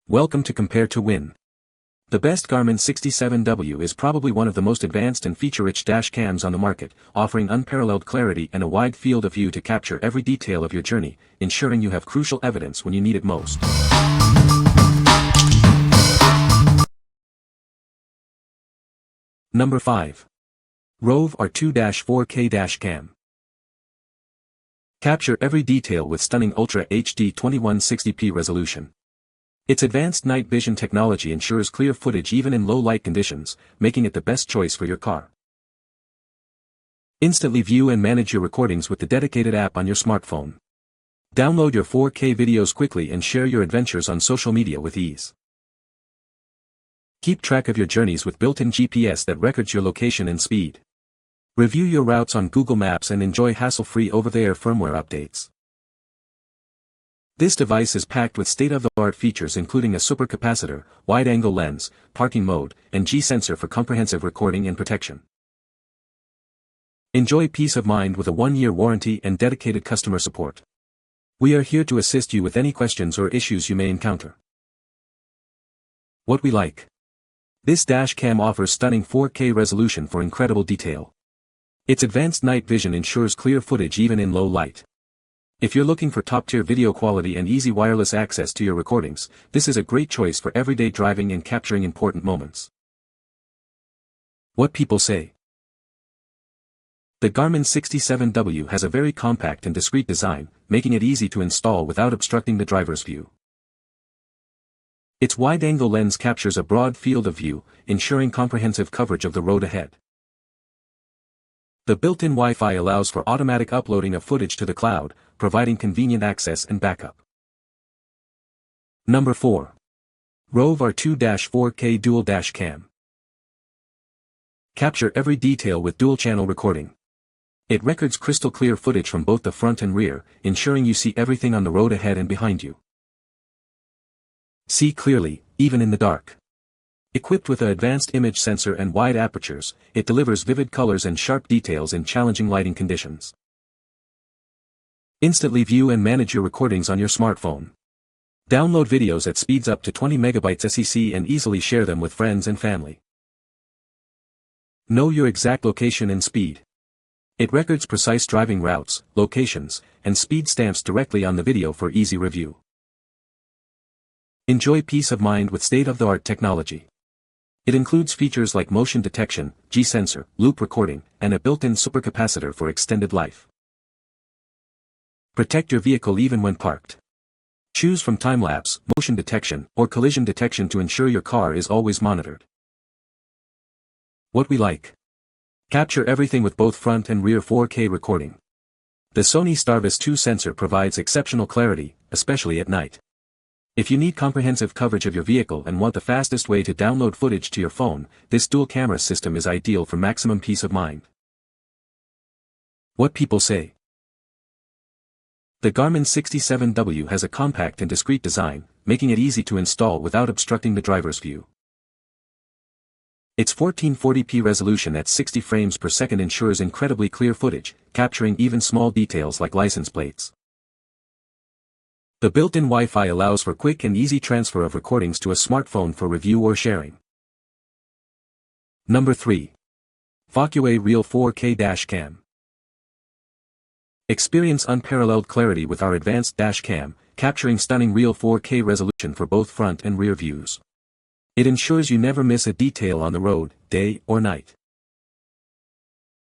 Welcome to Compare to Win. The best Garmin 67w is probably one of the most advanced and feature-rich dash cams on the market, offering unparalleled clarity and a wide field of view to capture every detail of your journey, ensuring you have crucial evidence when you need it most. Number 5. ROVE R2-4K Dash Cam. Capture every detail with stunning Ultra HD 2160p resolution. Its advanced night vision technology ensures clear footage even in low-light conditions, making it the best choice for your car. Instantly view and manage your recordings with the dedicated app on your smartphone. Download your 4K videos quickly and share your adventures on social media with ease. Keep track of your journeys with built-in GPS that records your location and speed. Review your routes on Google Maps and enjoy hassle-free over-the-air firmware updates. This device is packed with state-of-the-art features including a supercapacitor, wide-angle lens, parking mode, and G-sensor for comprehensive recording and protection. Enjoy peace of mind with a 1-year warranty and dedicated customer support. We are here to assist you with any questions or issues you may encounter. What we like. This dash cam offers stunning 4K resolution for incredible detail. Its advanced night vision ensures clear footage even in low light. If you're looking for top-tier video quality and easy wireless access to your recordings, this is a great choice for everyday driving and capturing important moments. What people say. The Garmin 67w has a very compact and discreet design, making it easy to install without obstructing the driver's view. Its wide-angle lens captures a broad field of view, ensuring comprehensive coverage of the road ahead. The built-in Wi-Fi allows for automatic uploading of footage to the cloud, providing convenient access and backup. Number 4. ROVE R2-4K Dual Dash Cam. Capture every detail with dual-channel recording. It records crystal-clear footage from both the front and rear, ensuring you see everything on the road ahead and behind you. See clearly, even in the dark. Equipped with an advanced image sensor and wide apertures, it delivers vivid colors and sharp details in challenging lighting conditions. Instantly view and manage your recordings on your smartphone. Download videos at speeds up to 20 megabytes SEC and easily share them with friends and family. Know your exact location and speed. It records precise driving routes, locations, and speed stamps directly on the video for easy review. Enjoy peace of mind with state-of-the-art technology. It includes features like motion detection, G-sensor, loop recording, and a built-in supercapacitor for extended life. Protect your vehicle even when parked. Choose from time-lapse, motion detection, or collision detection to ensure your car is always monitored. What we like. Capture everything with both front and rear 4K recording. The Sony Starvis 2 sensor provides exceptional clarity, especially at night. If you need comprehensive coverage of your vehicle and want the fastest way to download footage to your phone, this dual-camera system is ideal for maximum peace of mind. What people say. The Garmin 67w has a compact and discreet design, making it easy to install without obstructing the driver's view. Its 1440p resolution at 60 frames per second ensures incredibly clear footage, capturing even small details like license plates. The built-in Wi-Fi allows for quick and easy transfer of recordings to a smartphone for review or sharing. Number 3. FOCUWAY Real 4K Dash Cam. Experience unparalleled clarity with our advanced dash cam, capturing stunning real 4K resolution for both front and rear views. It ensures you never miss a detail on the road, day or night.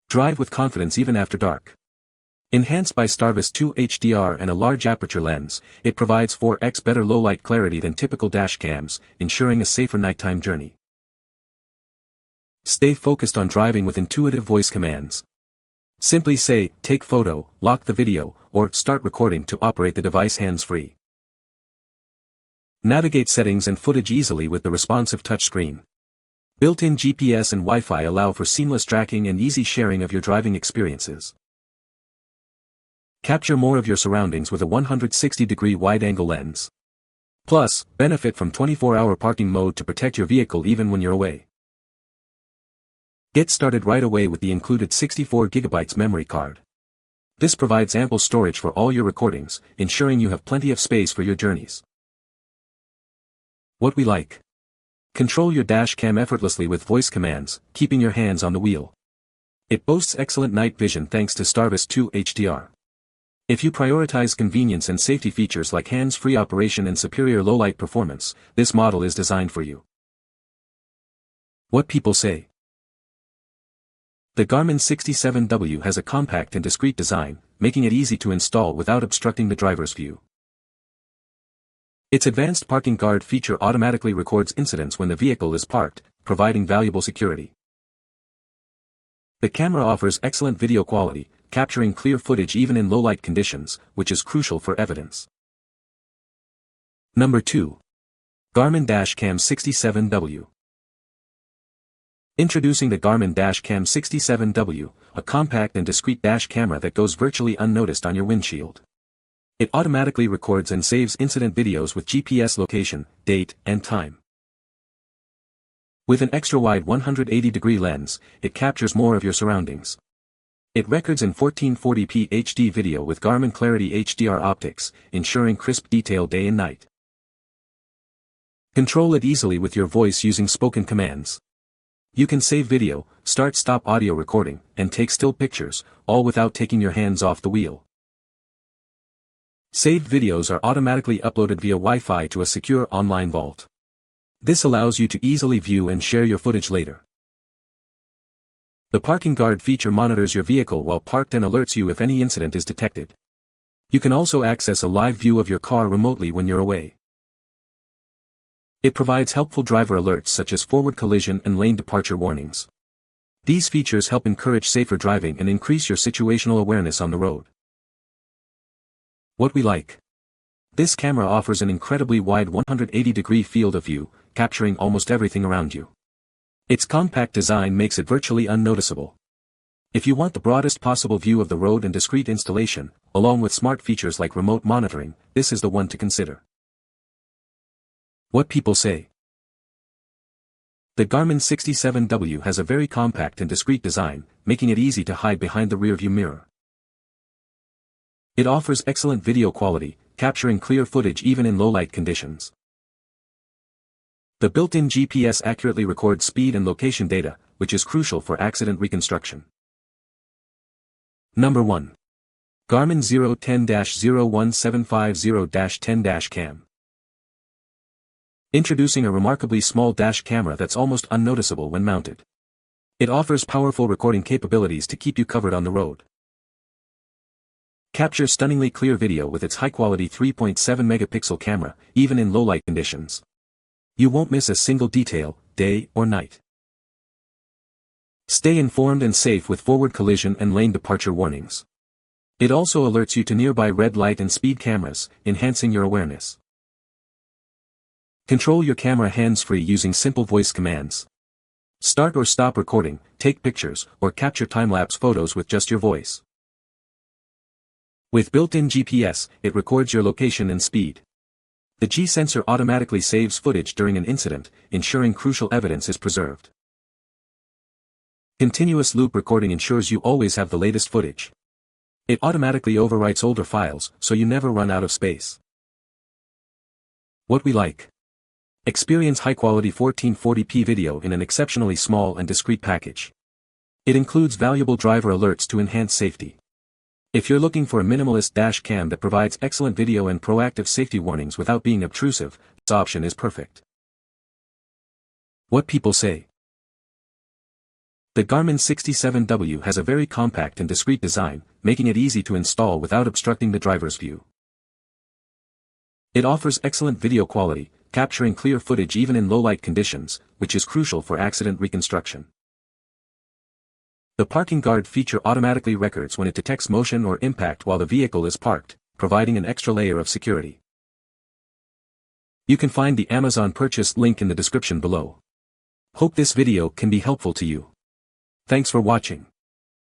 Drive with confidence even after dark. Enhanced by Starvis 2 HDR and a large aperture lens, it provides 4x better low-light clarity than typical dash cams, ensuring a safer nighttime journey. Stay focused on driving with intuitive voice commands. Simply say, "Take photo," lock the video, or "Start recording" to operate the device hands-free. Navigate settings and footage easily with the responsive touchscreen. Built-in GPS and Wi-Fi allow for seamless tracking and easy sharing of your driving experiences. Capture more of your surroundings with a 160-degree wide-angle lens. Plus, benefit from 24-hour parking mode to protect your vehicle even when you're away. Get started right away with the included 64 GB memory card. This provides ample storage for all your recordings, ensuring you have plenty of space for your journeys. What we like. Control your dash cam effortlessly with voice commands, keeping your hands on the wheel. It boasts excellent night vision thanks to Starvis 2 HDR. If you prioritize convenience and safety features like hands-free operation and superior low-light performance, this model is designed for you. What people say. The Garmin 67w has a compact and discreet design, making it easy to install without obstructing the driver's view. Its advanced parking guard feature automatically records incidents when the vehicle is parked, providing valuable security. The camera offers excellent video quality, capturing clear footage even in low-light conditions, which is crucial for evidence. Number 2. Garmin Dash Cam 67w. Introducing the Garmin Dash Cam 67w, a compact and discreet dash camera that goes virtually unnoticed on your windshield. It automatically records and saves incident videos with GPS location, date, and time. With an extra-wide 180-degree lens, it captures more of your surroundings. It records in 1440p HD video with Garmin Clarity HDR optics, ensuring crisp detail day and night. Control it easily with your voice using spoken commands. You can save video, start-stop audio recording, and take still pictures, all without taking your hands off the wheel. Saved videos are automatically uploaded via Wi-Fi to a secure online vault. This allows you to easily view and share your footage later. The parking guard feature monitors your vehicle while parked and alerts you if any incident is detected. You can also access a live view of your car remotely when you're away. It provides helpful driver alerts such as forward collision and lane departure warnings. These features help encourage safer driving and increase your situational awareness on the road. What we like. This camera offers an incredibly wide 180-degree field of view, capturing almost everything around you. Its compact design makes it virtually unnoticeable. If you want the broadest possible view of the road and discreet installation, along with smart features like remote monitoring, this is the one to consider. What people say. The Garmin 67w has a very compact and discreet design, making it easy to hide behind the rearview mirror. It offers excellent video quality, capturing clear footage even in low-light conditions. The built-in GPS accurately records speed and location data, which is crucial for accident reconstruction. Number 1. Garmin 010-01750-10 Dash Cam. Introducing a remarkably small dash camera that's almost unnoticeable when mounted. It offers powerful recording capabilities to keep you covered on the road. Captures stunningly clear video with its high-quality 3.7-megapixel camera, even in low-light conditions. You won't miss a single detail, day or night. Stay informed and safe with forward collision and lane departure warnings. It also alerts you to nearby red light and speed cameras, enhancing your awareness. Control your camera hands-free using simple voice commands. Start or stop recording, take pictures, or capture time-lapse photos with just your voice. With built-in GPS, it records your location and speed. The G sensor automatically saves footage during an incident, ensuring crucial evidence is preserved. Continuous loop recording ensures you always have the latest footage. It automatically overwrites older files, so you never run out of space. What we like. Experience high-quality 1440p video in an exceptionally small and discreet package. It includes valuable driver alerts to enhance safety. If you're looking for a minimalist dash cam that provides excellent video and proactive safety warnings without being obtrusive, this option is perfect. What people say. The Garmin 67w has a very compact and discreet design, making it easy to install without obstructing the driver's view. It offers excellent video quality, capturing clear footage even in low-light conditions, which is crucial for accident reconstruction. The parking guard feature automatically records when it detects motion or impact while the vehicle is parked, providing an extra layer of security. You can find the Amazon purchase link in the description below. Hope this video can be helpful to you. Thanks for watching.